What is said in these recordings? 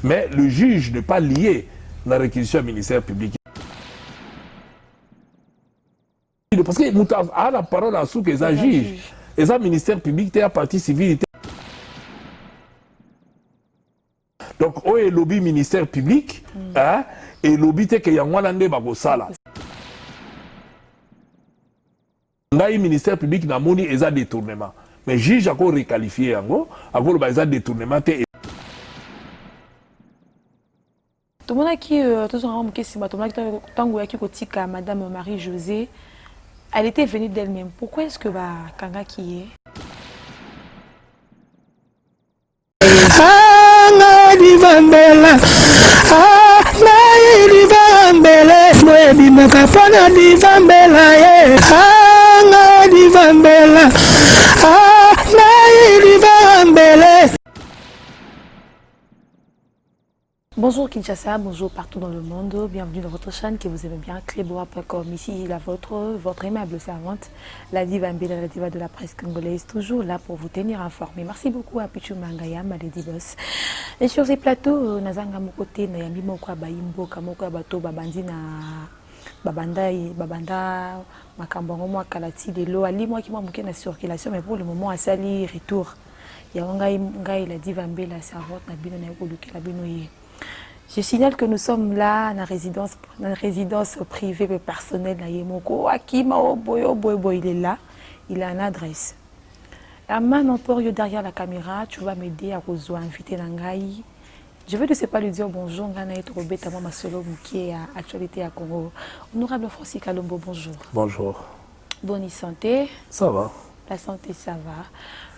Mais le juge n'est pas lié dans la réquisition du ministère public. Parce que nous avons la parole à ceux qui sont juges. Et ça, ministère public, c'est la partie civile. Donc, au lobby ministère public, et lobby, c'est qu'il y a un an de sala. Le ministère public n'a pas de détournement. Mais le juge a requalifié, a dit détournement. Tout le monde qui a Madame Marie-Josée, elle était venue d'elle-même. Pourquoi est-ce que Kanga qui est Bonjour Kinshasa, bonjour partout dans le monde, bienvenue dans votre chaîne que vous aimez bien, Cléboa.com. Ici votre aimable servante, la diva Mbele, la diva de la presse congolaise, toujours là pour vous tenir informé. Merci beaucoup à Pichu Mangaya, Maledi Boss. Et sur ces plateaux, Nazanga Mokote, Nayambi Mokwa Bayimbo, Kamokwa Bato, Babandi na Babanda, Makambango, moi Kalati, de l'eau, Ali, moi qui m'a manqué la circulation, mais pour le moment, à Sali, retour. Il y a la diva Mbele, la servante, Nabino, Nayouluki, la Binoye. Je signale que nous sommes là dans la résidence privée et personnelle de Yemoko. Akima il est là, il a une adresse. La main emporio derrière la caméra, tu vas m'aider à vous inviter Nangaï. Je veux ne sais pas lui dire bonjour, Ngana et Robé, Tama Masolo Mouké à Actualité à Congo. Honorable Francis Kalombo, bonjour. Bonjour. Bonne santé. Ça va. La santé, ça va.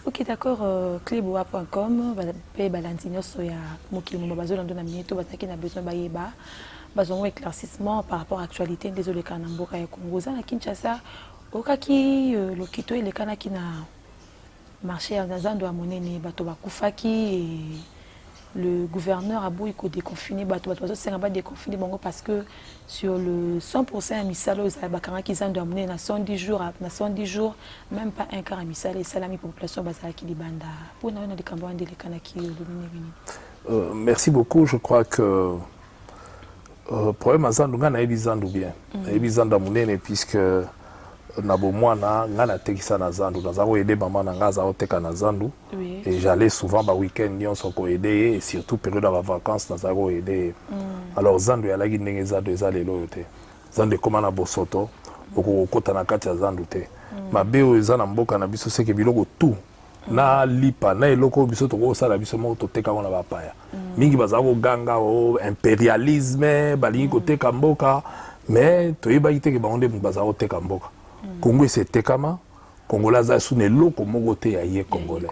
Ok, d'accord, Cléboa.com, Balantinho Soya, Mokimo, Bazol, Andona Mieto, Bataki n'a besoin d'Ayeba, Bazon éclaircissement par rapport à l'actualité, désolé, Kanamboka et Congo, à Kinshasa, Okaki, le Kito et le Kanaki n'a marché à Nazando à Monene, Batoba Koufaki et le gouverneur a beau déconfiner, c'est un déconfiné parce que sur le 100% à Misalo, ils ont amené dans 110 jours, même pas un quart à Misalo, et ça la population qui libanda. Pour nous, on a des campagnes de l'écanaki. Merci beaucoup. Je crois que le problème est que nous avons bien. Nous avons puisque et j'allais souvent au week-end et surtout période de vacances alors Zandu a lagi ndenge za lelo te Zandu koma na bosoto okokota na kati ya Zandu te mabe oyo eza na mboka na biso seke biloko tout na lipa na eloko biso to sala biso mo to teka na bapaya mingi bazako ganga o impérialisme balingi ko teka mboka mais to yeba iteke bangonde bazako teka mboka Congo c'est tekama Congolais za sune loko moko te ya ye Congolais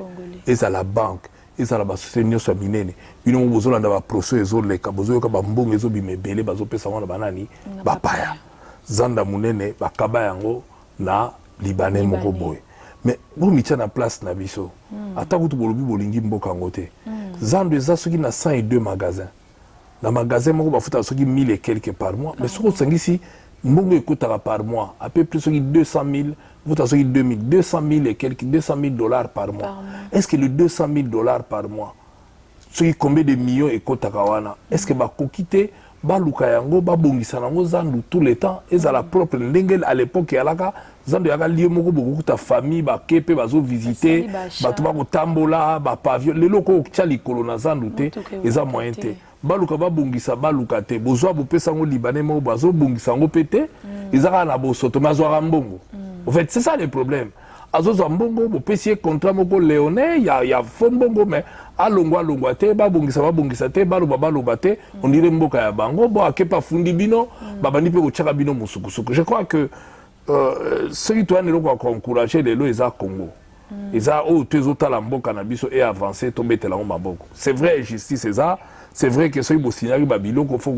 et ça la banque et ça la société nyonso ya minene bino mo bozolanda ba procès ezoleka bozoyoka ba mbongo ezobimebele bazopesa wana banani bapaya zanda munene bakaba yango na libanais moko boye mais bo mitia na place na biso ata kutu bolobi bolingi mboka ngo te zando eza soki na 102 magasins na magasin moko bafuta soki 1000 et quelques par mois mais soko sangisi mbongo ekotaka par mois à peu près soki 200 000 vous avez 200 000 et quelques $200,000 par mois. Est-ce que le $200,000 par mois, ce combien de millions et kotakawana, est-ce que ba kokite ba lukayango ba bongisa nango zandu tout le temps et à la propre ndengel à l'époque yalaka zandu yaka lié moko beaucoup ta famille ba kepe bazo visiter ba tuba ko tambola ba pavillon le loko tchali kolona zandu te eza moyen te ba luka ba bongisa ba luka te bozwa bo pesa ngo libanais mo bazo bongisa ngo pété ezaka na bosoto mazwa mbongo. En fait, c'est ça le problème. Azozo mbongo, bo pesier contrat moko léonais, y a fond mbongo, mais à longwa te, ba bongisa te, ba loba te, on dirait mboka ya bango, bo akepa fundi bino, babani pe ochaka bino musukusuku. Je crois que ceux qui doivent nous encourager les lois, ils ont Congo. Ils ont tous autant la mboka na biso et avancer, tomber tel maboko. C'est vrai, justice, c'est ça. C'est vrai que ceux qui signalent babilo qu'il faut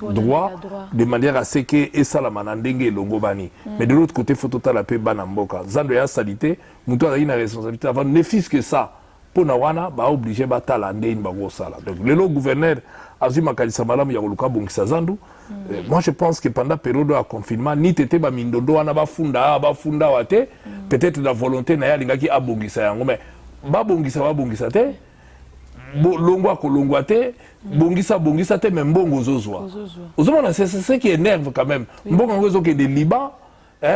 droit de manière à ce que et ça la manandenge longo bani. Mais de l'autre côté, il faut total la paix banamboka. Zando ya salité, muto a une responsabilité avant ne fût que ça. Pour nawana ba obligé ba talande ba go sala. Donc le gouverneur azuma kalisa malamu ya koluka bongisa zandu. Moi je pense que pendant période de confinement ni tete ba mindondo wana ba funda wate peut-être la volonté na ya lingaki abongisa yango mais ba bongisa te. longwa ko longwa te bongisa te mais mbongo ozozwa ozomona c'est ce qui énerve quand même mbongo ngo ezoke de Liban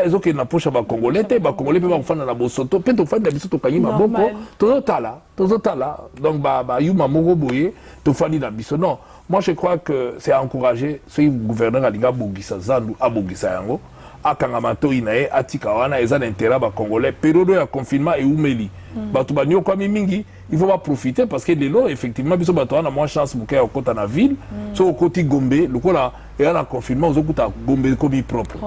ezoke na poche ba congolais te ba congolais pe ba kufana na bosoto pe to fanda biso to kanyi maboko tozotala donc ba yuma moko boye to fani na biso non moi je crois que c'est à encourager ce gouverneur alinga bongisa zandu abongisa yango akanga matoi na ye atika wana eza na intérêt ba congolais période ya confinement et umeli bato banyo kwa mingi il faut pas profiter parce que de l'eau effectivement biso bato wana moins chance buka ya kota na ville so koti Gombe lokola et na confinement ozokuta Gombe comme propre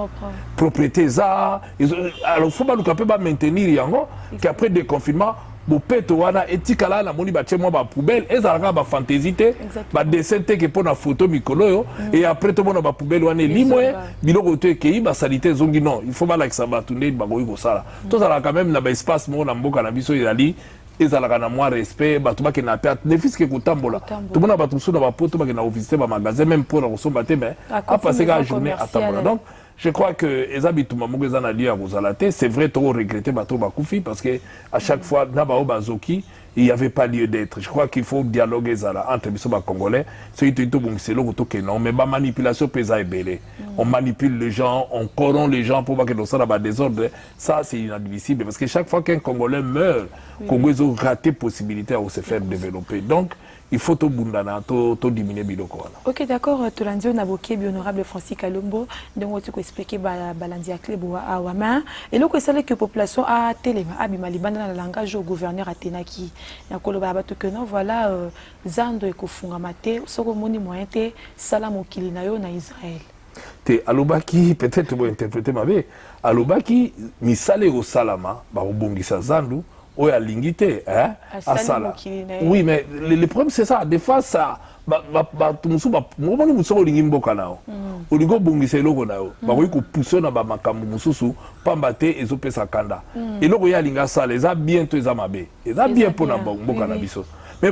propriété ça alors faut pas nous capable maintenir yango qu'après des confinements bopeto wana etikala na moni ba tchemo ba poubelle ezalaka ba fantaisie te ba dessin te ke pona photo mikolo yo et après to bona ba poubelle wana limwe biloko to ekei ba salité zongi non il faut ba la kisamba tunde ba goyi ko sala to zala quand même na ba espace mo na mboka na biso ezali ezalaka na moi respect bato ba ke na perte ne fiske kotambola to bona bato so na ba poto ba ke na visiter ba magasin même pour na kosomba te mais a passer la journée à tambola donc je crois que Ezabitou Mamouge Zanali à Rosalate, c'est vrai, trop regretter Bato Bakoufi parce que à chaque fois, Nabao Bazoki, il n'y avait pas lieu d'être. Je crois qu'il faut dialoguer entre les Congolais. C'est non, mais la manipulation pesa est belle. On manipule les gens, on corrompt les gens pour pas que nous soyons dans désordre. Ça, c'est inadmissible parce que chaque fois qu'un Congolais meurt, Congolais ont raté possibilité à se faire développer. Donc, il faut tout bundana, tout diminuer biloko. Ok, d'accord. Tu l'as dit, on a évoqué l'honorable Francis Kalombo. Donc, tu peux expliquer balandi à Clebo à Wama. Et là, c'est que la population a téléma, abimaliban dans le langage au gouverneur Atenaki. Il y a Koloba Bato que non, voilà, Zando et Kofungamate, Soromoni Moyente, Salam au Kilinayo na Israël. Te alobaki, peut-être pour interpréter ma vie, alobaki, misale au Salama, barobongisa Zandu. Oui, à l'ingité, hein, à Sala. Oui, mais le problème c'est ça. Des fois, ça, tout le monde nous sommes au Lingimbo Kanao. Au Lingo Bungiselo Konao. Bah oui, qu'on pousse na ba makamu mususu, pambate et zope sakanda. Et là, il y a l'inga Sala, ils a bientôt ils a mabé, ils a bien pour na Bungo Kanabiso. Mais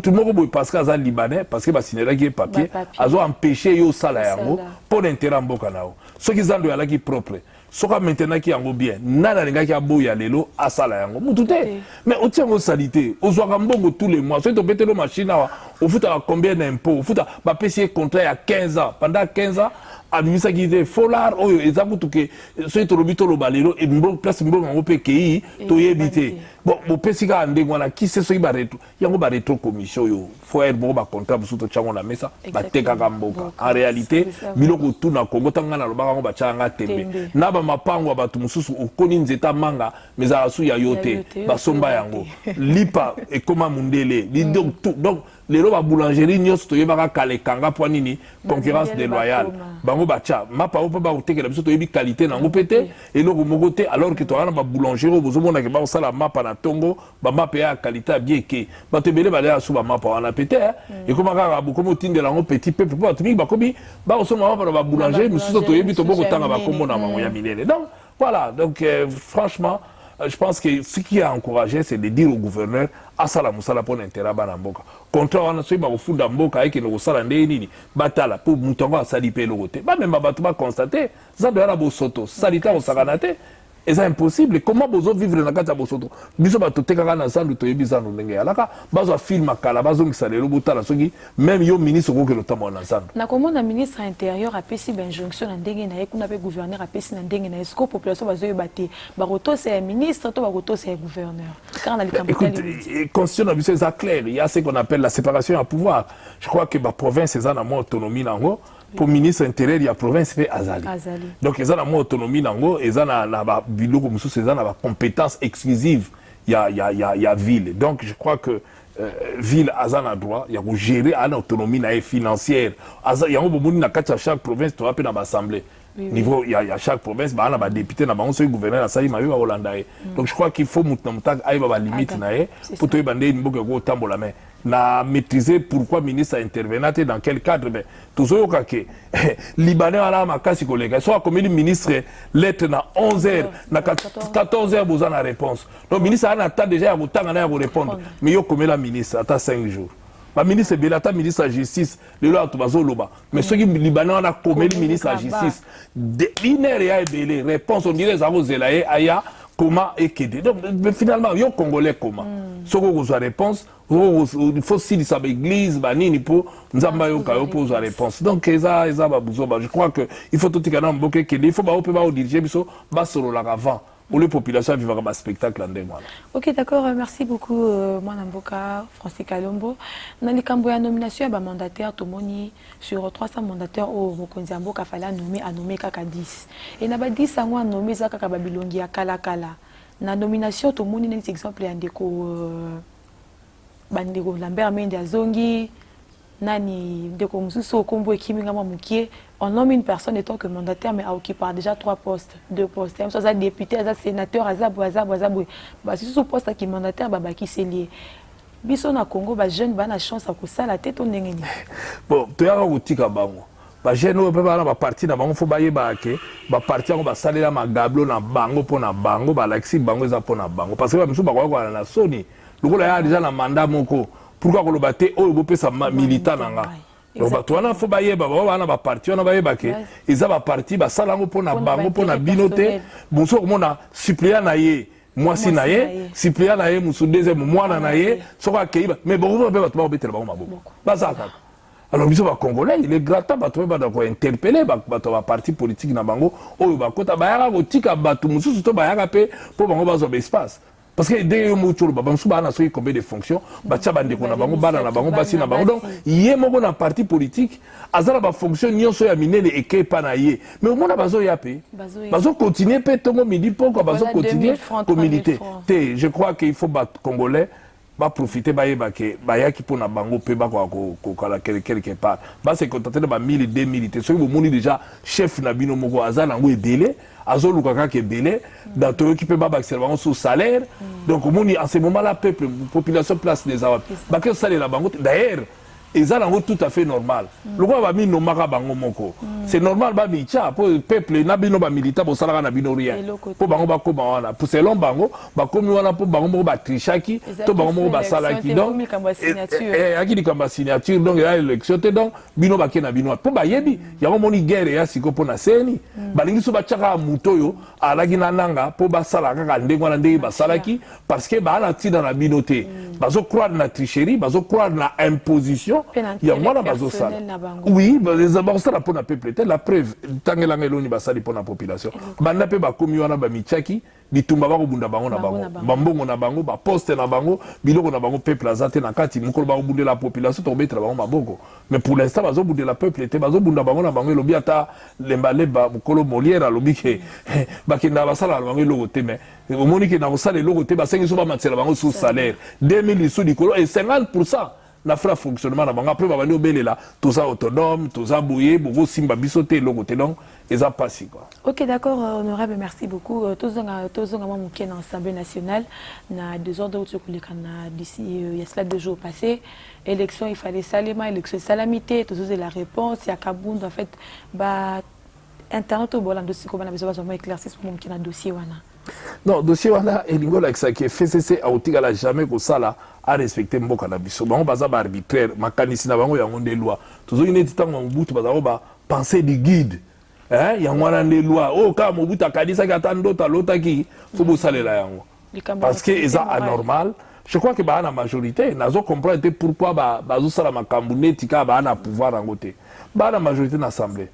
tout le monde peut parce qu'ils sont libanais, parce que basinera qui est papier, ils ont empêché yo Sala yango pour l'intérêt Mbokanao. Ceux qui sont de la qui propre. Soka maintenant qui yango bien nana lenga ki aboya lelo asala yango mutute mais o tient salité o zwaka mbongo tous les mois so to betelo machine awa o futa combien d'impôts o futa ba payé contrat à 15 ans pendant 15 ans abimisa ki de folar oyo ezakutu ke so to lobito lo balelo e mbongo place mbongo ngo pe ki to yebite bon pesika ndengo na ki se so ki ba retro yango ba retro commission yo faut être bon ba contrat busu to chango na mesa ba teka kamboka en réalité biloko tout na Congo tanga na lobaka ngo ba changa tembe na ba mapango batu mususu okoni nzeta manga meza su ya yote basomba yango lipa e koma mundele donc les roba boulangerie nyos to yebaka kale kanga po nini concurrence déloyale bango bacha mapa opa ba oteke la biso to yebi qualité nango pété et loko mogote alors que to ana ba boulangerie bozomona ke ba osala mapa na tongo ba mapa ya qualité bien ke ba te bele ba la su ba mapa wana pété et comment ka ba komo tindela ngo petit peuple ba tumi ba komi ba osoma mapa ba boulangerie mususu to yebi to boko tanga ba kombo na mango ya milele donc voilà donc franchement je pense que ce qui a encouragé, c'est de dire au gouverneur asala musala pour l'intérêt bana mboka. Contrat wana so ba kufunda mboka eke no sala ndé nini batala pour mutongo asali pe lokote. Ba même ba ba constater ça doit la bosoto salita au sakanate. Et c'est impossible. Comment bozo vivre na kata bosoto? Biso ba toteka kana sandu to yebiza no ndenge alaka bazo film kala bazo ngisale lobutala soki même yo ministre ko ke lotamo na sandu. Na comment na ministre intérieur a pesi ba injonction na ndenge na ekuna pe gouverneur a pesi na ndenge na esko population bazo yebate ba roto c'est ministre to ba roto c'est gouverneur. Quand on a le écoute, constitution na biso c'est clair, il y a ce qu'on appelle la séparation à pouvoir. Je crois que ba province c'est na mo autonomie nango. Pour ministre intérieur, il y a province fait Azali. Donc, ils ont la autonomie, ils ont la biloko, ils ont la compétence exclusive. Il y a ville. Donc, je crois que ville a droit, il y a gérer l'autonomie financière. Il y a un chaque province, tu vas dans l'assemblée. Niveau, il y a chaque province, il y a un député, il y a un gouverneur, il y a un Hollandais. Donc, je crois qu'il faut avoir une limite pour te dire que na maîtriser pourquoi ministre a intervenu dans quel cadre mais toujours que libanais ala makasi kolega soit comme le ministre lettre na 11h na 14h vous en la réponse donc ministre a attend déjà à vous répondre mais yo comme la ministre attend 5 jours la ministre belata ministre de justice le là tout bazoloba mais ceux qui libanais on a comme le ministre de justice une heure ya belé réponse on dirait ça vous zelaye aya comment et qu'aider. Donc finalement, il y a Congolais comment. Ce que vous avez réponse, il faut s'il s'appelle l'église, banini pour nous avons pour réponse. Donc je crois que il faut tout dire que il faut pas diriger bas sur la avant. Pour les populations vivre un spectacle en démoile. Ok, d'accord. Merci beaucoup, moi Namboka, Francis Kalombo. Dans les Camboya nomination, il y a un mandataire, Tomoni, sur 300 mandataires, au Mokonzi Amboka, il fallait nommer Kaka 10. Et il y a 10 ans, nommé Kaka Babilongi à Kala Kala. Dans la nomination, Tomoni, il y a un exemple, Bandeko Lambert Mende Azongi, Nani, Ndeko Moussou, Kombo et Kimingama Moukié. On nomme une personne étant que mandataire, mais a occupé déjà 3 postes, 2 postes. Même soit député, sénateur, Azabou. Si ce poste qui est mandataire, qui s'est lié. Biso na Congo, jeune, na chance à ça la tête, on est. Bon, tu as un outil à bango. Jeune, on peut pas avoir parti dans bango, faut bailler baké. Parti, on va saler la magablo na bango pour na bango, l'axi bango za pour na bango. Parce que même si on va na Sony, le gars a déjà na mandat moko. Pourquoi on le battait? Oh, il peut sa militant nanga. Donc il faut bailler on a parti on a bailler baké ils ont parti ça là pour na bango pour na binoté bon so on a suppléant naie moi si naie suppléant naie musu deuxième mois na naie so ka keiba mais bon on peut pas beter bango maboko bazaka alors biso ba congolais il est gratin ba to ba ko interpeller ba to parti politique na bango oyo ba kota ba yaka ko tika batu musu to ba yaka pe pour bango ba zo espace. Parce que dès que nous avons combien de fonctions, nous avons donc il y a un parti politique, il y a une fonction, il y a une mais au moins, il faut continuer, pour militer. Je crois qu'il faut battre les Congolais, profiter quelque part. Se contenter de 1000 2000. Ceux qui déjà chef na bino moko azala ngo ebele azo lukaka ke belé dans to qui peut pas accélérer sous salaire. Donc en ce moment là peuple population place des awap. Ba que salaire la bango d'ailleurs ils ont tout à fait normal. Le roi va mis no maka bango moko. C'est normal ba bicha pour peuple na bino ba militaire pour salaire na bino rien. Pour bango ba ko wana pour selon bango ba komi wana pour bango moko ba trichaki to bango moko ba salaki donc akili kamba signature donc il y a élection donc bino ba ke na bino pour ba yebi ya moni guerre ya siko pour na seni balingi so ba chaka mutoyo alagi na nanga pour ba salaka ka ndengwa na ndenge ba salaki parce que ba na ti dans la binoté bazo croire na tricherie bazo croire na imposition. Il y a moi bazo sala. Oui, les abordeurs pour la peuple. La preuve, tangela ngeloni basali pour la population. Banda pe ba komi wana ba michaki, bitumba ba bunda bango na bango. Bambongo na bango, ba poste na bango, biloko na bango peuple azate na kati mukolo ba bunda la population to betra bango maboko. Mais pour l'instant bazo bunda la peuple était bazo bunda bango na bango lobi ata lembale ba mukolo Molière lobi ke ba kenda basala bango logo te mais au monique na basala logo te ba sengi so ba matela bango sous salaire 2000 sous dikolo et 50% na fra fonctionnement na bango après ba bandi obelela tout ça autonome tout ça bouillé beaucoup simba bisoté logo te donc et ça passe quoi. Ok, d'accord, honorable, merci beaucoup. Tous les gens dans l'Assemblée nationale, na 2 heures de route d'ici, il y a cela 2 jours passés. Élection, il fallait salement, élection salamité, tout ça, la réponse, il y a Kabound, en fait, bah, Internet au bolan dossier, comme on a besoin d'éclaircir pour mon dossier. Non, dossier wana elingo avec ça qui FCC a otigala jamais que ça là a respecté mboka na biso. Bango baza ba arbitraire, makanisi na bango ya ngonde loi. Toujours une état Mobutu baza ba penser du guide. Hein, ya ngwana nde loi. Oh ka Mobutu akadisa ka ndota lota ki faut bosalela yango. Parce que ils anormal. Je crois que ba na majorité, nazo comprendre pourquoi bazo sala makambu netika ba na pouvoir en côté. Ba na majorité na assemblée.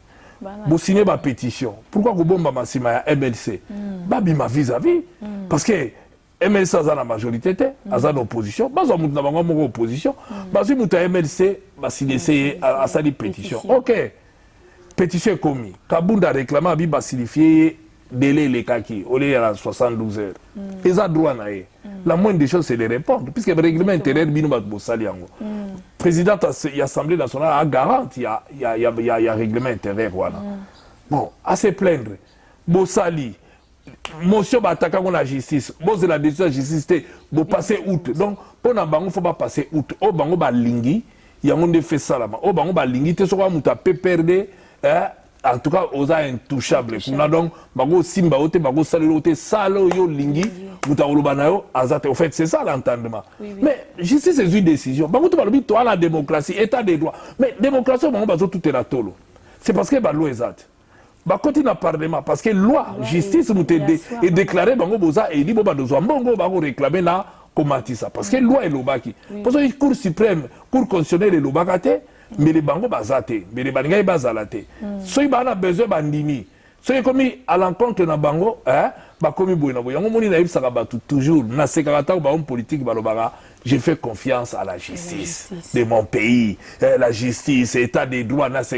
Vous signez ma pétition. Pourquoi vous bombez ma sima à MLC? Babi ma vis-à-vis. Parce que MLC a la majorité, a la opposition. Bah, ça n'a pas opposition. Bah, si vous avez MLC, bah, signé à sa pétition. Ok. Pétition commis. Kabunda réclame à Biba signifier délai les kaki. Au lieu à 72 heures. Ils ont droit à la moindre des choses, c'est de répondre. Puisque le règlement intérieur, Binouma Bossaliango. Président de l'Assemblée nationale a garanti, il y a règlement intérieur. Voilà. Bon, à se plaindre, Bossali, motion d'attaquer la justice, bon, c'est la décision de la justice, vous passez outre. Donc, pour nous, il ne faut pas passer outre. Au bango balingi, il y a un monde fait ça là. Au bango balingi, tu sais quoi, tu peux perdre, en tout cas, aux intouchables. Donc, bago simba ote, bago salero ote, salo yo lingi, mutaolobanayo, azate. En fait, c'est ça l'entendement. Mais justice c'est une décision. Bago tu parles toi la démocratie, état des droits. Mais démocratie, bago bazo tout est la tolo. C'est parce que balo ezate. Bah côté na parlement parce que loi justice est déclarée bango boza et libo badozo mbongo bango réclamer na komati ça parce que loi est lobaki parce que cour suprême cour constitutionnelle est lobakate mais les bango bazate mais les baninga bazalate so bana besoin bandimi so komi à l'encontre na bango hein ba komi boina boyango moni na ibsaka batu toujours na sekata ba homme politique balobaka je fais confiance à la justice de mon pays. La justice, état des droits, parce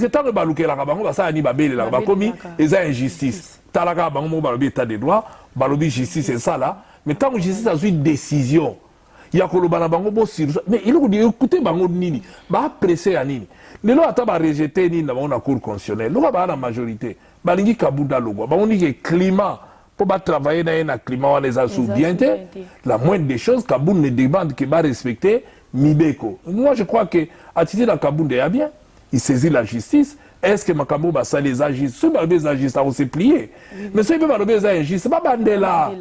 que tant que balukela bango ba sa ni babele la ba komi eza injustice. Talaka bango ba état des droits, balobi justice c'est ça là. Mais tant que justice a une décision, il y a koloba na bango bo sur mais il faut dire écoutez bango nini, ba presser à nini. Le lo ata ba rejeter ni na bango cour constitutionnelle. Lo ba na majorité. Ba lingi kabuda logo. Ba on dit que climat pour travailler dans un climat où les assoubdientés, la moindre des choses, Kaboun ne demande qu'il va respecter Mibeko. Moi, je crois que attitude dans Kaboun est bien. Il saisit la justice. Est-ce que Makambo va ça les agir? Si les agir, ça va se plier. Mais si on les agir, c'est pas Bandela.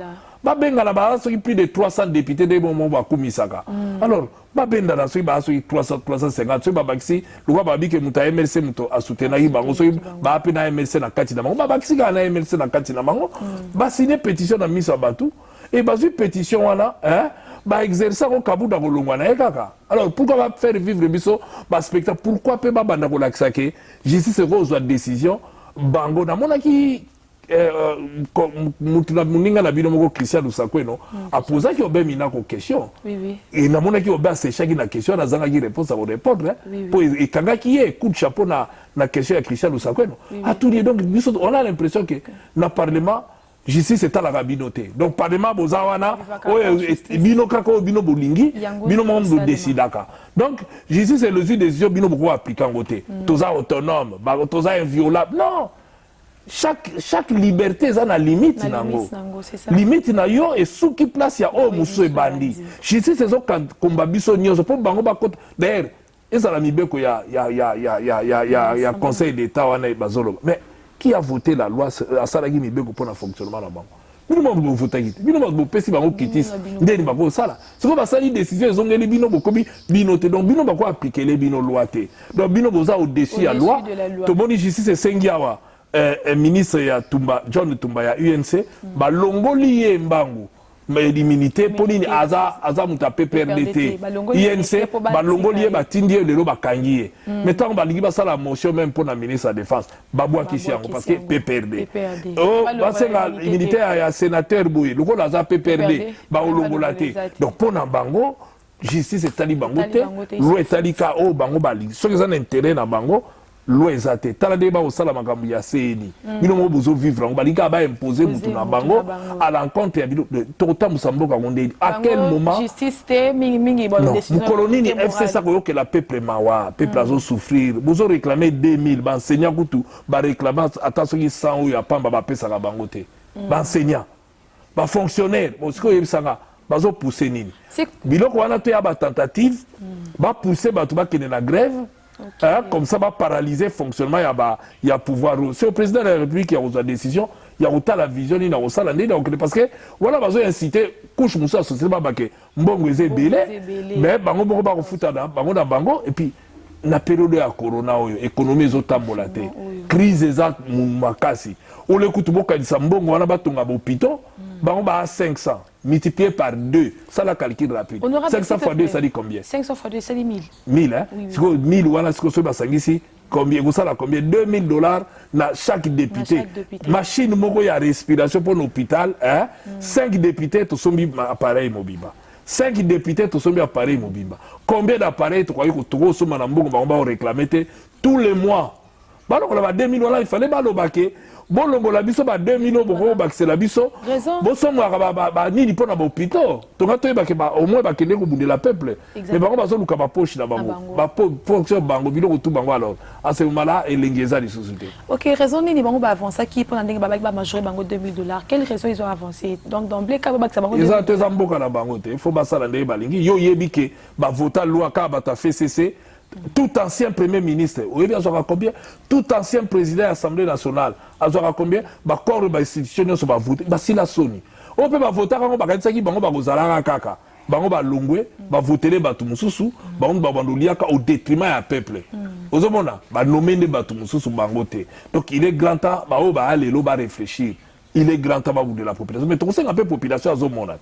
Babenga na ba so plus de 300 députés de moment ba kumisaka. Alors, babenda na so ba so 300 350 so ba baxi, lo ba bi ke muta MLC muto asutena yi bango so ba pe na MLC na kati na bango, ba baxi ga na MLC na kati na bango. Ba signer pétition na misa batu et ba su pétition wana, hein, ba exercer ko kabuda ko longwa na ekaka. Alors, pourquoi va faire vivre biso ba spectacle? Pourquoi pe ba banda ko lakisa ke justice rose wa décision bango na mona ki muninga na bino moko Christian Lusakweno a posé qui obé mina ko question et na mona ki obé séchaki na question na zanga ki réponse à répondre pour et kanga qui est coup de chapeau na question ya Christian Lusakweno a tout dit donc on a l'impression que na parlement justice est à la rabinoté donc parlement bozawana bino kako bino bolingi bino monde décidaka donc justice c'est le juge décision bino beaucoup appliquant côté toza autonome toza inviolable non. Chaque liberté a une limite nango. Limite na yo et sous qui place ya o musu e bandi. Justice c'est ça combat biso nyoso pour bango ba côté d'ailleurs et ça la mibeko ya conseil d'état wana bazolo. Mais qui a voté la loi à salagi mibeko pour le fonctionnement na bango? Bino mo voter kiti. Bino mo pesi bango kitis. Ndeni bango sala. C'est comme ça les décisions ils ont les bino bokobi binoté donc bino ba ko appliquer les bino loi té. Donc bino boza au-dessus ya loi. To boni justice c'est sengiawa. Ministre ya Tumba John Tumba ya UNC balongoli ye mbangu mais l'immunité pour nini aza muta PPRDT UNC balongoli ye batindi ye lelo bakangi mais tant balingi basala motion même pour la ministre de la défense babwa kisi yango parce que PPRD oh basenga immunité ya sénateur boye lokola aza PPRD ba olongola te donc pour na bango justice etali bango te loi etali ka o bango balingi soki eza na intérêt na bango loi ezate tala deba au sala makambu ya CNI bino mo bozo vivre on balika ba imposer mutu na bango à l'encontre ya bino tota musamboka ngondeli à quel moment justice te mingi ba décision colonini FC ça ko que la peuple mawa peuple azo souffrir bozo réclamer 2000 ba enseignant kutu ba réclamer attention ki 100 ou ya pamba ba pesa ka bango te ba enseignant ba fonctionnaire bo siko yebisanga bazo pousser nini biloko wana to ya ba tentative ba pousser ba to ba kene na grève. Okay. Hein, comme ça va paralyser le fonctionnement, il y a pouvoir. C'est au président de la République qui a la décision, il y a la vision, il y a la donc parce que voilà, besoin inciter couche moussa société ba que mbongo ezé belé, mais bango bango ba refuta na bango et puis na période ya corona économie ezotambola te crise eza makasi ole kutuboka disa mbongo wana batonga ba hôpitaux bango ba 500 multiplié par 2, ça la calcul rapide. 500 fois 2, ça dit combien? 500 fois 2, ça dit 1000. 1000, hein? Oui, oui. 1000, voilà ce que c'est ici. Combien? Vous savez combien? $2000 na chaque député. Machine moko ya respiration pour l'hôpital, hein? 5 députés, tout sont appareil mobile. 5 députés, tout sont appareil mobile. Combien d'appareils, tu crois que tu vas réclamer tous les mois? Bah, donc, on a $2000, il fallait pas le baquer. Bon longo la biso ba 2000 boko bakse la biso bo somo ba ni pona ba hôpital to ngato ba ke ba au moins ba kende ko bundela peuple mais ba ko ba zo luka ba poche na bango ba fonction bango bilo ko tout bango alors à ce moment là elengeza les sociétés. OK, raison ni bango ba avancer qui pona ndenge ba majorer bango $2000. Quelle raison ils ont avancé? Donc d'emblée ka ba bango ils ont tes amboka na bango te il faut ba sala ndenge ba lingi yo yebi ke ba vota loi ka ba ta FCC. Tout ancien premier ministre, vous voyez, combien? Tout ancien président de l'Assemblée nationale, combien? Bah, corps de l'institution, ça va voter. Bah, si la Sony. On peut pas voter quand on va gagner ça qui, bah, on va gozala kaka. Bah, on va longwe, bah, voter les batumususu, bah, on va au détriment du peuple. ozomona ba nommer nde bato mususu bango te. Donc il est grand temps ba o ba alelo ba réfléchir. Il est grand temps de la population. Mais tu sais un peu la population à ce monde.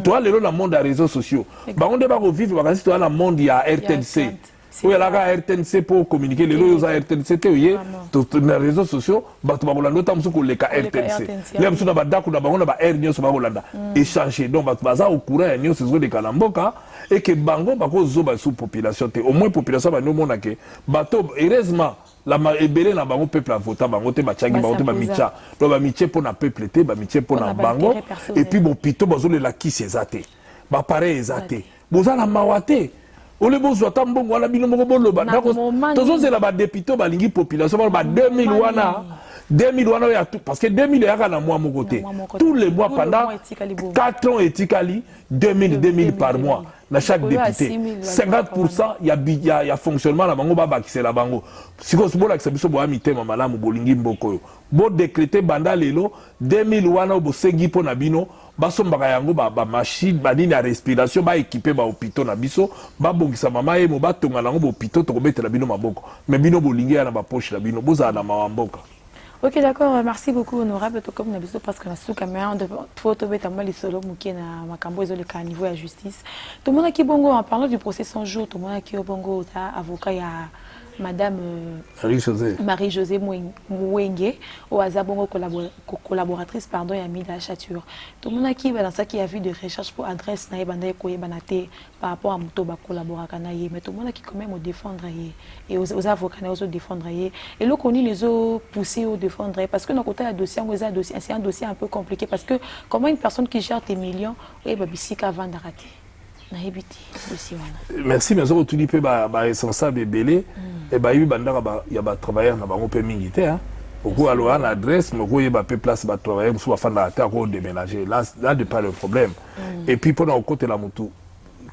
Tu as le monde des réseaux sociaux. Bah on débat vivre parce que tu as le monde il y a RTNC. Oui, il y a RTNC pour communiquer les lois à RTNC tu les réseaux sociaux, bah tu vas voir l'autre temps sur les RTNC. Les gens sont d'accord na bango na ba R news ba Hollanda échanger. Donc bah tu vas au courant news sur des kalamboka et que bango ba ko zo ba sous population te. Au moins population ba no mona que bato heureusement la ebele na bango peuple a voté bango te ba tchagi bango te ba micha. Donc ba miche pour na peuple te ba miche pour na bango et puis bon pito bazo le la qui c'est até. Ba pareil ezate. Boza la mawate. Ole bozo tambongo wana bino moko boloba. Tozo c'est la ba député ba lingi population ba 2000 wana. 2000 wana ya tout parce que 2000 ya na mois mon côté. Tous les mois pendant 4 ans etikali 2000 par mois. Na chaque député 50% il y a fonctionnement na bango ba bakisela bango siko bola kisabiso bo amitema malamu bolingi mboko yo bo décréter banda lelo 2000 wana bo sengi po na bino basombaka yango ba machine ba nini ya respiration ba équiper ba hôpital na biso ba bongisa mama ye mo ba tonga nango bo hôpital to kobetela bino maboko mais bino bolingi ya na ba poche na bino boza na mawamboka. Ok, d'accord. Merci beaucoup, honorable. Comme nous avons parce que nous avons caméra, il faut trouver les solos qui sont à Macambo et le niveau de la justice. Tout le monde qui est bongo en parlant du procès sans jour, tout le monde qui est bongo, avocat, il y a Madame Marie-Josée Mouenge, au hasard bongo collaboratrice, pardon, et amie de la chature. Tout le monde qui est dans ça qui a vu des recherches pour adresse naïe bandaye koye banate par rapport à Mouto ba collaborateur naïe, mais tout le monde qui quand même au défendre et aux avocats naïe au défendre et le connu les autres poussés au défendre parce que dans côté la dossier c'est un dossier un peu compliqué parce que comment une personne qui gère tes millions et babisika vendre rater. Merci, mais on dit que responsable est belé et bah il y a des travailleurs dans bango peu militaire. Beaucoup alors en adresse, mais il y a peu place de travailler pour faire la terre ou déménager. Là de pas le problème. Et puis pendant au côté la moto,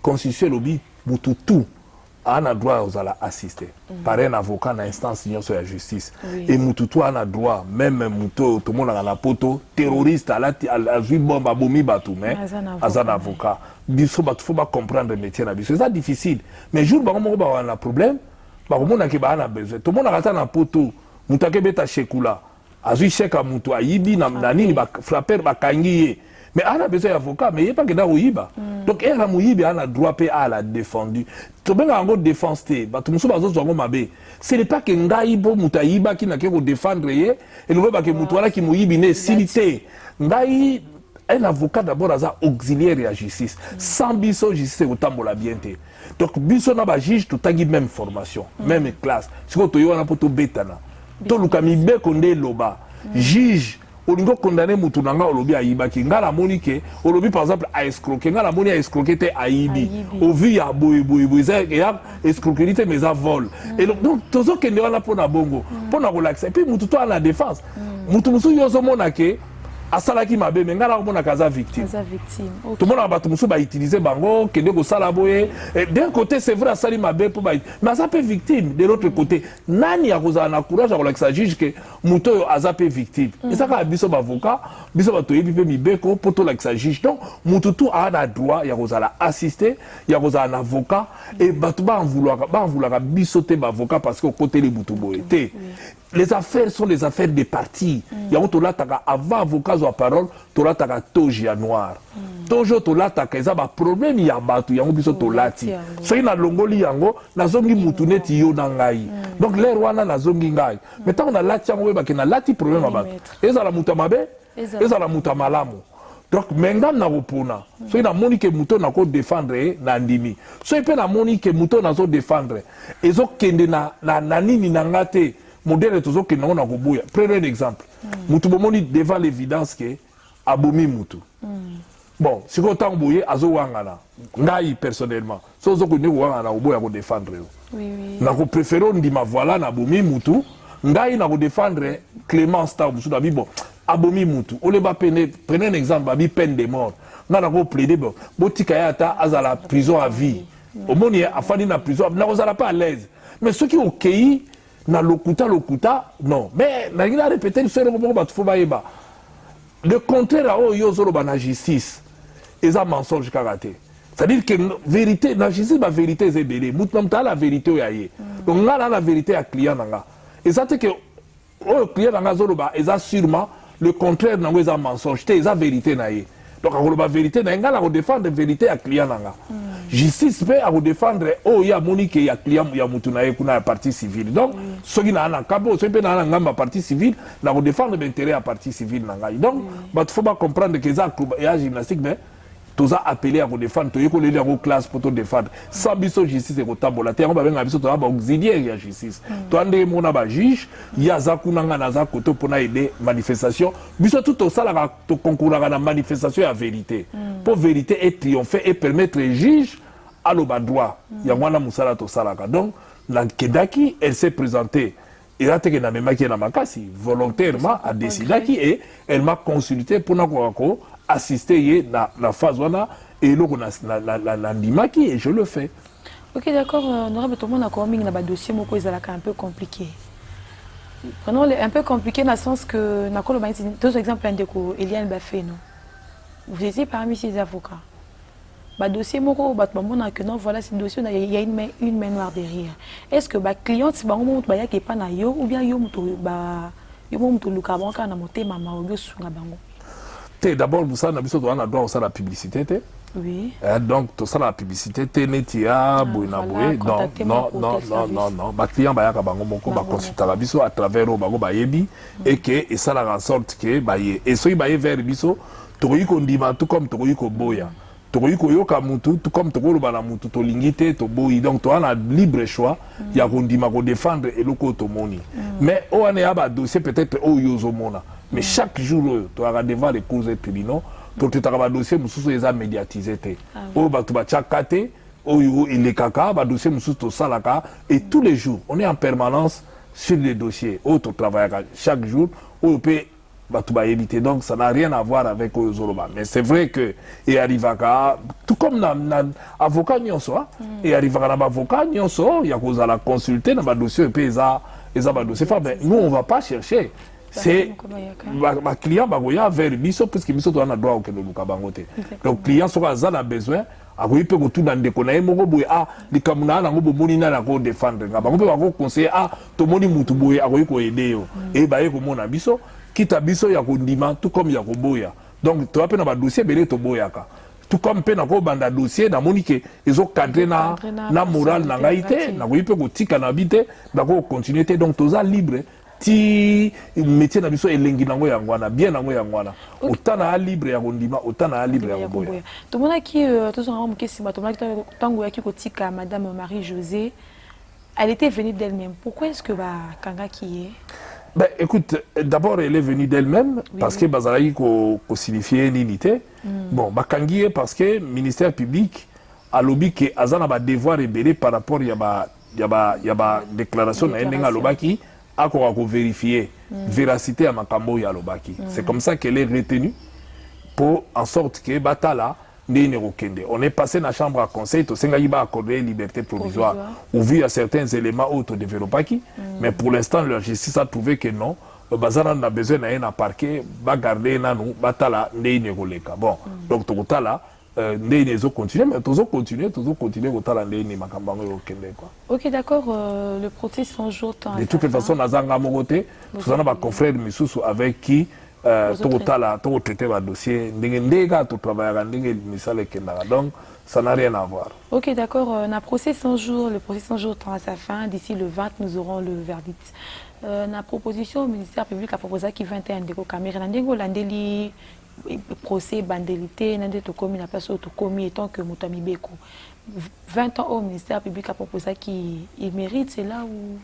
constituer lobby moto tout a un droit aux à assister. Par un avocat dans l'instance sur la justice. Et moto tout a un droit même moto tout le monde a la poto terroriste à la bombe à bomi batou mais à un avocat. Il faut pas comprendre le métier. C'est ça difficile. Mais jour où on a un problème, on a besoin. Tout le monde a un poteau. Moutake beta shekula. Azu sheka mutu aibi na nani ba frapper ba kangiye. Mais on a besoin d'avocat, mais il n'y a pas que dans Ouiba. Donc, elle a mouillé, elle a droit à la défendu. Tu as une défense, ce n'est pas que Ngaïbo Moutaïba qui n'a qu'à défendre, et le voit que Moutouala qui mouille, il est silité. Ngaï, un avocat d'abord auxiliaire de la justice. Sans biso, justice, autant pour la bienté. Donc, biso n'a pas juge, tout a même formation, même classe. Si tu as un poteau bétana, tu as mis béconde loba, juge. On doit condamner Moutounanga au lobby à Ibaki. Ngala Monique, au lobby par exemple à escroquer. Ngala Moni a escroqué à Ibi. Au vu à Boui, et à escroquerie, mais à vol. Et donc, tout ce qui est là pour la bongo, pour la relaxer. Et puis, Moutoutou a la défense. Moutoutou yoso monake. Asalaki mabe mais ngala mona kaza victime. Tout le monde a battu ba utiliser bango kende ko sala boye. D'un côté c'est vrai asali mabe pour ba mais ça peut victime de l'autre côté nani a koza na courage à la juge que muto azape victime. Et ça ka biso ba avocat, biso ba toyebi pe mibeko pour to la juge. Donc mututu a na droit ya koza la assister, ya koza un avocat et batu ba en vouloir biso te ba avocat parce que côté les butu boye. Les affaires sont les affaires des partis. Il y a un taka avant avocat à parole, tu as taka toji à noir. Toujours tu as taka ça problème il y a batu, il y a un biso tolati. So il na longoli yango, na zongi mutuneti yo nangai. Donc les rwana na zongi ngai. Maintenant on a lati yango ba na lati problème à batu. Eza la mutamabe, eza la mutamalamu. Donc maintenant na repona. So il a moni que muto na ko défendre na ndimi. So il peut na moni que muto na zo défendre. Ezo kende na nini na ngate. Modèle toujours que non on a gobuya. Prenez un exemple. Mutu bomoni devant l'évidence que abomi mutu. Bon, si vous tant boye azo wangana. Ngai personnellement. So zo ko ne wangana oboya ko défendre. Oui. Na ko préférer ndima voilà na abomi mutu. Ngai na ko défendre Clémence ta musu da bon. Abomi mutu. Ole ba prenez un exemple babi peine de mort. Na ko plaider bon. Botika ya ta azala prison à vie. Au moni afani na prison na ko zala pas à l'aise. Mais ceux qui au pays na lokuta non mais na ina répéter le seul moment batu baeba le contraire à yozolo ba na justice et ça mensonge karaté c'est-à-dire que vérité la justice ba vérité c'est belé mutamta la vérité yaye donc là la vérité à client nanga et ça c'est que le client nanga zoloba et ça sûrement le contraire nango est un mensonge c'est la vérité naie donc la vérité nanga la défendre la vérité à client nanga justice peut à défendre oh il y a monique il y a client il y a mutunae kuna partie civile donc ce qui n'a kabo ce peut na ngamba partie civile la défendre l'intérêt à partie civile nanga donc il faut pas comprendre que ça il y a gymnastique mais tous a appelé à défendre tu école les classe pour te défendre sans biso justice et kotambola te on va benga biso to ba auxiliaire ya justice to ande mona ba juge ya zakuna nga na za koto pona aider manifestation biso tout au sala to concourra na manifestation à vérité pour vérité et triompher et permettre les juges à le droit ya wana musala to salaka donc la kedaki elle s'est présentée et a teke na memaki na makasi volontairement a décidé qui et elle m'a consulté pour na ko assister la phase et la ndimaki et je le fais. Ok, d'accord. Honorable, tout le monde a quand même un dossier un peu compliqué. Prenons un peu compliqué dans le sens que, deux exemples, Eliane Bafé, vous étiez parmi ces avocats. Le dossier, voilà, ce dossier, il y a une main noire derrière. Est-ce que le client, c'est pas na yo ou bien yo d'abord, vous savez, on a droit à la publicité. Oui. Donc, tout ça, la publicité, Netia, Bouinaboué. Non. Ma client va consulter la biso à travers le Bayebi et que ça la en sorte que Baye. Et ce qui vers biso, Togoyiko Ndima, tout comme Togoyiko Boya. Togoyiko Yoka Moutou, tout comme Togoyiko Moutou, Tolingite, Toboyi. Donc, tu as un libre choix. Il y a Rondima pour défendre et le Kotomoni. Mais, on a un dossier peut-être au Yozomona. Mais chaque jour, tu auras devant les cours et tribunaux pour que tu aies un dossier qui est médiatisé. Tu as un kaka, dossier et tous les jours, on est en permanence sur les dossiers. Tu travailles chaque jour, tu peux éviter. Donc ça n'a rien à voir avec Oyozoloba. Mais c'est vrai que, et arrive à tout comme l'avocat, et arrive à l'avocat, il y a la consulter dans le dossier, et puis il y a un dossier. Nous, on ne va pas chercher. C'est ma client bagoya vers biso parce que biso to na droit au luka bangote donc client soka za na besoin akoyi pe ko tuna ndeko na yemo boye likamuna na ngo bomoni na ko défendre nga bango pe bako conseiller to moni mutu boye akoyi ko aider yo et ba ye ko mona biso kita biso ya ko ndima tout comme ya ko boya donc to apena ba dossier belé to boyaka tout comme pe na ko banda dossier na moni ke ezo cadrer na moral na ngaite na koyi pe ko tika na bité ba ko continuer donc toza libre ti métier na biso elengi nango yangwana bien nango yangwana otana libre ya kondima otana libre ya boya to mona ki to so ngam kesi ba to mona tango ya ki kotika madame Marie-Josée elle était venue d'elle-même pourquoi est-ce que ba kanga ki est ben écoute d'abord elle est venue d'elle-même parce que bazalaki ko signifier l'unité bon ba kangi parce que ministère public a lobby que azana ba devoir rebelle par rapport ya ba déclaration na ndenga lobaki à vérifier véracité à Makambo et à Lobaki. C'est comme ça qu'elle est retenue pour en sorte que Batala on est passé dans la chambre à conseil, tout a accordé liberté provisoire. Ou vu à certains éléments autodéveloppés, mais pour l'instant, la justice a trouvé que non. Bazana a besoin d'un parquet, va garder nanou, Batala, bon, donc Totala. Ok, d'accord, le procès sans jour. De toutes les façons, nous avons un confrère avec qui traiter le dossier. Donc, ça n'a rien à voir. Ok, d'accord, le procès sans jour tend à sa fin. D'ici le 20, nous aurons le verdict. La proposition au ministère public a proposé qu'il 21 de caméra. Procès bandélité nande to commis la place to commis étant que Moutami Beko 20 ans au ministère public a proposé qu'il mérite c'est là où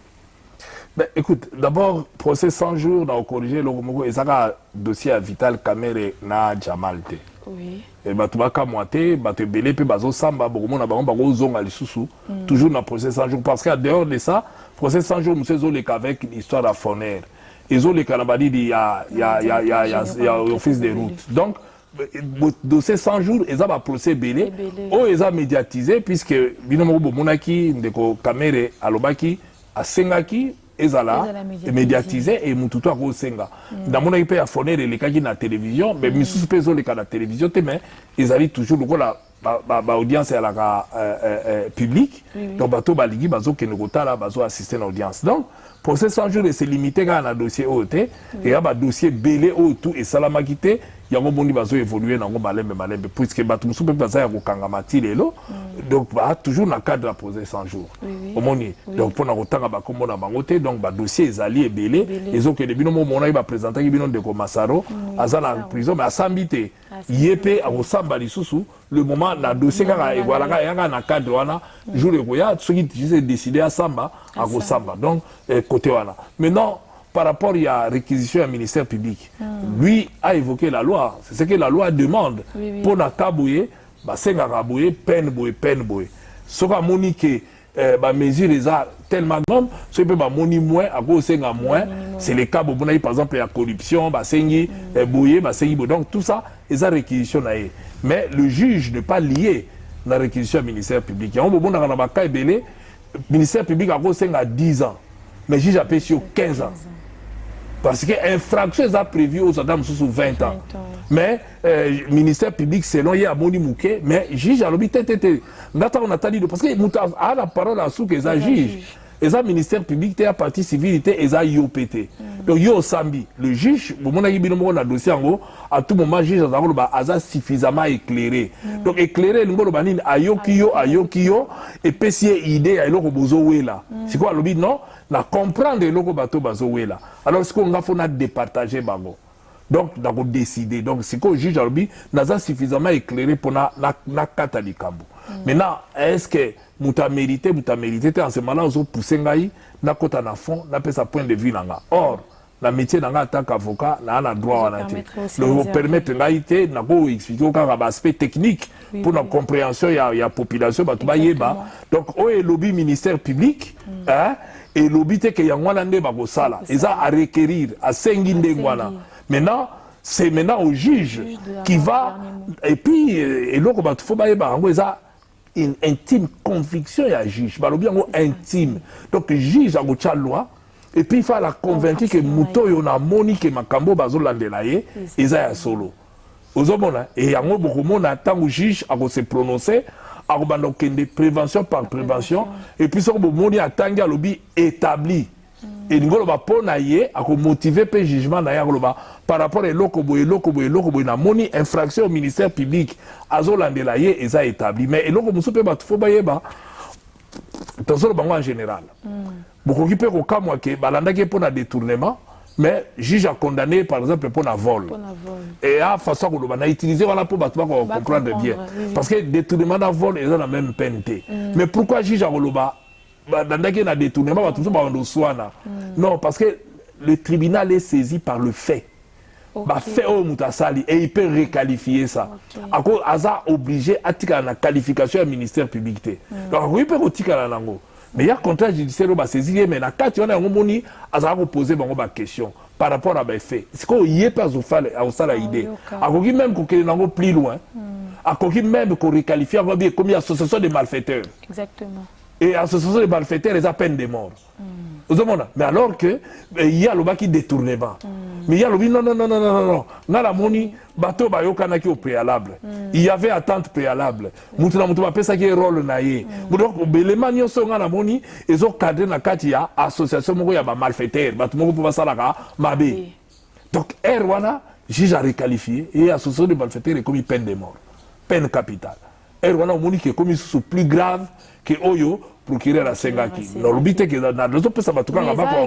ben écoute d'abord procès 100 jours dans corriger le Moko et ça dossier à Vital Kamere na Jamalte oui et batubaka moité batu belé pe bazo samba bokomo na bango bako zonga lisusu toujours dans procès 100 jours parce qu'à dehors de ça procès 100 jours monsieur zo avec l'histoire à Foner. Ils ont les canabadis, il y a office des routes. Donc, dossier 100 jours, ils ont un procès belé, ou ils ont médiatisé, puisque, binomo monaki, ndeko kamere, alobaki, a sengaki, ils ont médiatisé, et mututo a senga. Dans mon pays, à Foner, les kaki na télévision, mais missus peso les cas la télévision, mais ils allaient toujours, audience à la publique. Donc bateau baligi bazo kenogota là bazo assister à l'audience. Donc pour ces 100 jours c'est limité quand on a dossier OT et il y a un dossier belé tout et salamakité il y a un bon bazo évoluer dans malembe puisque bateau sous peut passer à kangamati lelo donc toujours dans cadre à poser 100 jours. Au moins donc pour na kotanga ba kombo na bangote donc ba dossier les alliés belé les autres que les binomo mona va présenter qui binon de Komasaro azana prison mais à sambité yépé à osamba lisusu le moment na dossier kaka voilà yanga na cadre wana jour le goya ceux qui décidé à samba à osamba donc côté wana maintenant par rapport à réquisition du ministère public lui a évoqué la loi c'est ce que la loi demande pour na kabouye ba senga kabouye peine boye ce qu'a monique ba mesure les a tellement grande ce peut ba moni moins à cause senga moins c'est le cas bon par exemple la corruption ba sengi boye ba sengi donc tout ça ils a réquisition naé mais le juge n'est pas lié la réquisition du ministère public il y a un bon dans ba cas belé ministère public a cause senga 10 ans mais juge a payé sur 15 ans parce que l'infraction est prévue aux Adam sous 20 ans. Mais le ministère public, selon il y a Boni Mouké, mais juge à l'hôpital, on a dit parce que a la parole à sous que ça juge. Et ça, ministère public, à partie civilité, et ça, IOPT. Donc, yo sambi, le juge, au moment où on a dossier en gros, à tout moment, le juge a suffisamment éclairé. Donc, éclairé, le monde a ayokio, et puis si idée, à l'autre bozo là. C'est quoi, le non? Na comprendre l'autre bateau bazo là. Alors, ce qu'on a fait, on a départagé bango. Donc, on a décidé. Donc, c'est que le juge a suffisamment éclairé pour na katali kambo. Maintenant, est-ce que muta mérité en ce moment-là, on poussé ngai na kota na fond, na pesa point de vue nanga. Or, la métier nanga en tant qu'avocat, na a droit à naté. Donc, permettre ngai té na ko expliquer au aspect technique pour la compréhension ya population batu ba yeba. Donc, o e lobby ministère public, hein, et lobby té que yangwana nde ba ko sala. Eza à requérir à sengi ndengwana. Maintenant, c'est maintenant au juge qui va et puis et l'autre batu faut ba yeba ngo eza une intime conviction à juge, bien intime. Donc le juge a la loi et puis il faut la convaincre que muto yona moni que makambo bazo landelaye eza ya solo. Ozomona et yango bokomona tant le juge a se prononcer a bando kende prévention par prévention et puis so bomoni atangi a lobby établi. Et nous va pona yé à motiver le jugement par rapport à l'okoboye na moni infraction au ministère public azolandela yé et ça établi mais l'oko musupe ba faut ba yeba dans bango en général beaucoup qui peut ko kamwa ke balanda ke pona détournement mais juge a condamné par exemple pour un vol et à façon que on a utilisé voilà pour comprendre bien parce que détournement d'un vol est la même peine mais pourquoi juge a roloba dans détournement non parce que le tribunal est saisi par le fait fait au mutasali et il peut requalifier ça à cause asa obligé à tirer la qualification du ministère public donc il peut retirer la langue mais il y a contrat judiciaire au saisir mais na kati on a ngomoni asa poser bango ba question par rapport à ba fait c'est qu'on y est pas au fall à ça idée à cause même qu'on nango plus loin à cause même qu'on requalifie comme association de malfaiteurs exactement. Et association de malfaiteurs, les peine de mort. Mais alors que il y a le bas qui détournement. Mais il y a le non. Dans la moni, bateau ba yokanaki au préalable. Il y avait attente préalable. Mutuna mutu ba pesa ki rôle na ye. Donc l'élément nyonso nga la moni ezo cadre na kati ya association moko ya ba malfaiteurs. Bato moko pour sala ka mabe. Donc erwana juge a requalifié et association de malfaiteurs est commis peine de mort. Peine capitale. Erwana moni qui est commis sous plus grave que Oyo procureur la Sengaki. Non, le but est que dans les autres, ça va tout pour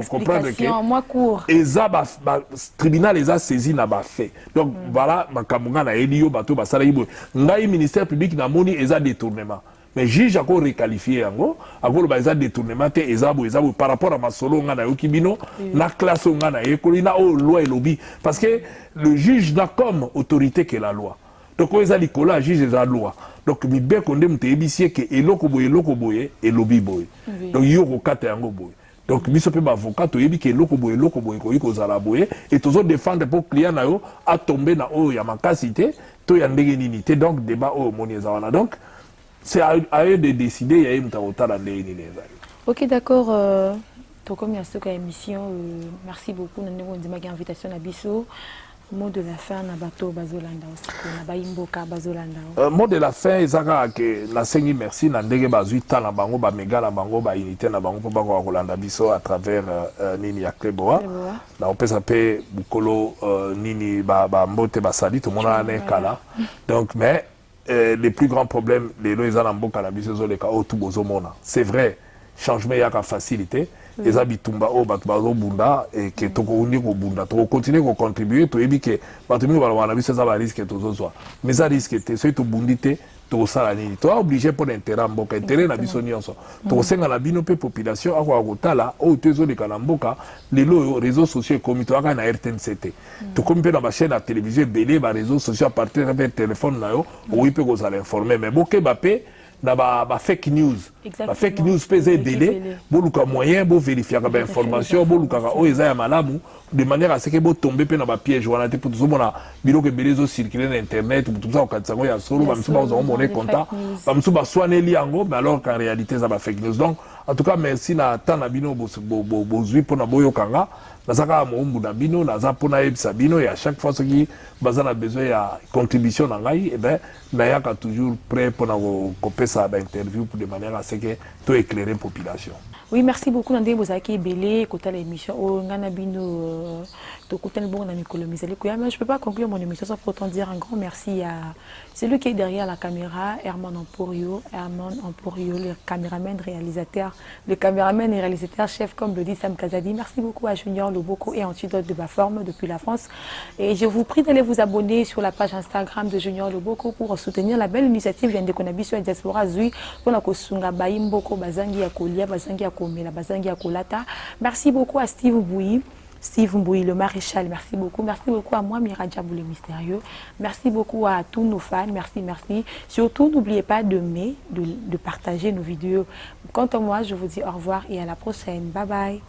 comprendre que le tribunal les a saisis n'a pas fait. Donc voilà, ma camunga na elio bateau basala ibo. Ngai ministère public na moni les a détournement. Mais juge a encore requalifié yango, a encore les a détournement te ezabo par rapport à ma solo nga na yokibino, na classe nga na ekoli na o loi et lobby parce que le juge n'a comme autorité que la loi. Donc on les a likola juge la loi. Donc mi be konde mte ebisie ke eloko boye et lobby boy. Donc yo ko kata yango boy. Donc biso pe ba avocat to yebi ke eloko boye ko yiko zala boye et toujours défendre pour client na yo a tomber na o ya makasité to ya ndenge nini te donc débat o moni zawana. Donc c'est à eux de décider ya mta otala ndenge nini ezali. OK d'accord to comme ya ce émission merci beaucoup na ndeko ndima ki invitation na biso. Mot de la fin na bato bazolanda aussi na baimboka bazolanda. Mot de la fin ezaka que na sengi merci na ndenge bazui ta na bango ba mega na bango ba unité na bango po ba kolanda biso à travers nini ya Kleboa. Na opesa pe bukolo nini ba mbote ba sali tout mona na kala. Donc mais les plus grands problèmes les lois ezana mboka na biso zo le ka otu bozo mona. C'est vrai, changement ya ka facilité. Les habitumba au batbazo bunda et que toko undi ko bunda toko continuer ko contribuer to ebi que batumi ba wana biso za ba risque to zo mais ça risque te so to bundite to sala ni to obligé pour intérêt mboka intérêt na biso nyonso to senga na bino pe population ako akotala o tezo de kana mboka lelo réseaux sociaux comme to aka na RTNCT to comme pe na ba chaîne à télévision belé ba réseaux sociaux à partir de téléphone na yo o ipe ko za informer mais boke ba pe na ba fake news. Ba fake news pèse délai, boluka moyen, bo vérifier ka ba information, boluka ka o eza ya malamu de manière à ce que bo tomber pe na ba piège wana te pour tout mona bilo ke belezo circuler na internet pour tout ça au katsango ya solo ba msuba zo monnaie compta, ba msuba soane li yango mais alors qu'en réalité ça ba fake news. Donc en tout cas merci na tana bino bo zui pour na boyo kanga. Nazaka moumbu na bino, naza pona ebisa bino et à chaque fois ce qui bazana besoin ya contribution na ngai et ben nayaka toujours prêt pour na couper ça interview pour de manière à ce que tout éclairer population. Oui, merci beaucoup Nandé Bozaki Belé, écouter l'émission au Nganabino to écouter le bon na Mikolo Misali Koya, mais je peux pas conclure mon émission sans pour autant dire un grand merci à celui qui est derrière la caméra, Herman Emporio, le caméraman réalisateur, le caméraman et réalisateur chef comme le dit Sam Kazadi. Merci beaucoup à Junior Loboko et Antidote de Baforme depuis la France. Et je vous prie d'aller vous abonner sur la page Instagram de Junior Loboko pour soutenir la belle initiative Yende Konabi sur la diaspora Zui pour la Kosunga Baimboko Bazangi ya Kolia Bazangi ya Komela Bazangi ya Kolata. Merci beaucoup à Steve Mbouy, le maréchal, merci beaucoup. Merci beaucoup à moi, Mira Diabou, le mystérieux. Merci beaucoup à tous nos fans, merci. Surtout, n'oubliez pas de partager nos vidéos. Quant à moi, je vous dis au revoir et à la prochaine. Bye bye.